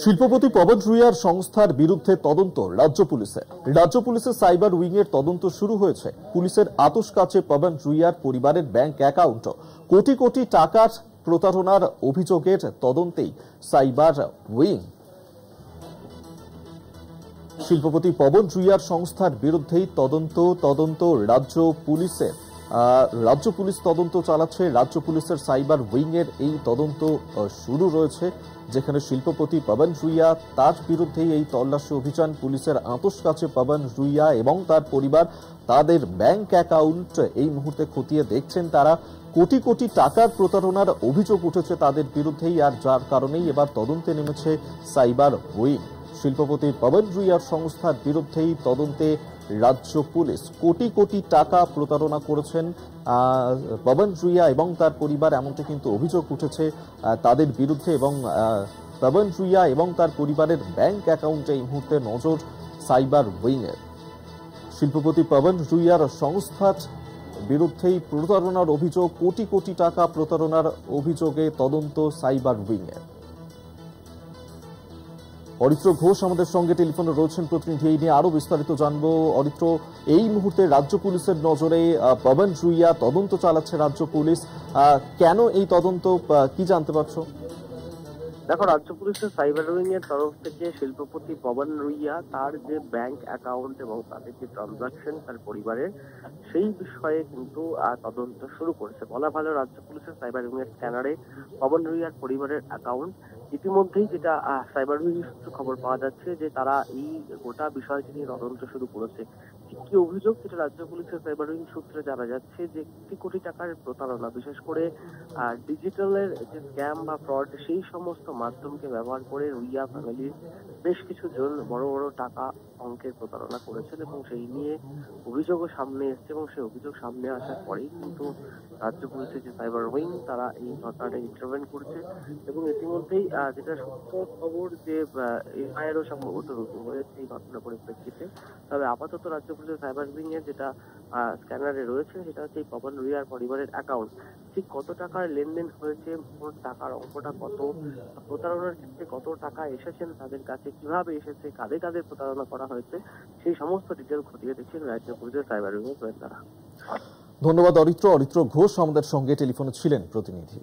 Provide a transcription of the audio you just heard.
শিল্পপতি পবন রুইয়ার সংস্থার বিরুদ্ধে তদন্ত রাজ্য পুলিশের সাইবার উইং এর তদন্ত শুরু হয়েছে। পুলিশের আতশ কাছে পবন রুইয়ার পরিবারের ব্যাংক অ্যাকাউন্ট। কোটি কোটি টাকার প্রতারণার অভিযোগের তদন্তেই সাইবার উইং। শিল্পপতি পবন রুইয়ার সংস্থার বিরুদ্ধেই তদন্ত রাজ্য পুলিশ তদন্ত চালাচ্ছে। রাজ্য পুলিশের সাইবার উইং এর এই তদন্ত শুরু রয়েছে, যেখানে শিল্পপতি পবন রুইয়া তার বিরুদ্ধেই এই তল্লাশি অভিযান। পুলিশের আতশ কাছে পবন রুইয়া এবং তার পরিবার তাদের ব্যাংক অ্যাকাউন্ট এই মুহূর্তে খতিয়ে দেখছেন। তারা কোটি কোটি টাকার প্রতারণার অভিযোগ উঠেছে তাদের বিরুদ্ধেই, আর যার কারণেই এবার তদন্তে নেমেছে সাইবার উইং। শিল্পপতি পবন রুইয়ার সংস্থার বিরুদ্ধেই তদন্তে রাজ্য পুলিশ। কোটি কোটি টাকা প্রতারণা করেছেন পবন রুইয়া এবং তার পরিবার, এমনটা কিন্তু অভিযোগ উঠেছে তাদের বিরুদ্ধে। এবং পবন রুইয়া এবং তার পরিবারের ব্যাংক অ্যাকাউন্টে এই মুহূর্তে নজর সাইবার উইং এর। শিল্পপতি পবন রুইয়ার সংস্থার বিরুদ্ধেই প্রতারণার অভিযোগ, কোটি কোটি টাকা প্রতারণার অভিযোগে তদন্ত সাইবার উইং এর। অরিত্র ঘোষ আমাদের সঙ্গে টেলিফোনে রয়েছেন প্রতিনিধি, এই নিয়ে আরো বিস্তারিত জানবো। অরিত্র, এই মুহূর্তে রাজ্য পুলিশের নজরে পবন রুইয়া, তদন্ত চালাচ্ছে রাজ্য পুলিশ। কেন এই তদন্ত, কি জানতে পারছো? দেখো, রাজ্য পুলিশের সাইবার উইং এর তরফ থেকে শিল্পপতি পবন রুইয়া তার যে ব্যাংক অ্যাকাউন্ট এবং তাদের যে ট্রানজাকশন তার পরিবারের, সেই বিষয়ে কিন্তু তদন্ত শুরু করেছে। বলা ভালো, রাজ্য পুলিশের সাইবার উইং এর স্ক্যানারে পবন রুইয়ার পরিবারের অ্যাকাউন্ট ইতিমধ্যেই, যেটা সাইবার উইং সূত্রে খবর পাওয়া যাচ্ছে যে তারা এই গোটা বিষয়টি নিয়ে তদন্ত শুরু করেছে। কি অভিযোগ, যেটা রাজ্য পুলিশের সাইবার উইং সূত্রে জানা যাচ্ছে যে কোটি কোটি টাকার প্রতারণা, বিশেষ করে ডিজিটালের যে স্ক্যাম বা ফ্রড, সেই সমস্ত মাধ্যমকে ব্যবহার করে রুইয়া ফ্যামিলির বেশ কিছু জন বড় বড় টাকা অঙ্কের প্রতারণা করেছেন এবং সেই নিয়ে অভিযোগও সামনে এসছে। এবং সেই অভিযোগ সামনে আসার পরেই কিন্তু রাজ্য পুলিশের যে সাইবার উইং তারা এই ঘটনাটা ইন্টারভেন করছে। এবং ইতিমধ্যেই যেটা সত্য খবর যে এফআইআরও সম্ভবত রুজু হয়েছে এই ঘটনার পরিপ্রেক্ষিতে। তবে আপাতত রাজ্য পুলিশের সাইবার উইং এর যেটা স্ক্যানারে রয়েছে সেটা হচ্ছে এই পবন রুইয়ার পরিবারের অ্যাকাউন্ট। ঠিক কত টাকার লেনদেন হয়েছে, মোট টাকার অঙ্কটা কত, প্রতারণার ক্ষেত্রে কত টাকা এসেছেন তাদের কাছে, কিভাবে এসেছে, কাদের কাদের প্রতারণা করা হয়েছে, সেই সমস্ত ডিটেল খতিয়ে দেখছেন রাজ্য পুলিশের সাইবার উইং এর গোয়েন্দারা। ধন্যবাদ অরিত্র ঘোষ আমাদের সঙ্গে টেলিফোনে ছিলেন প্রতিনিধি।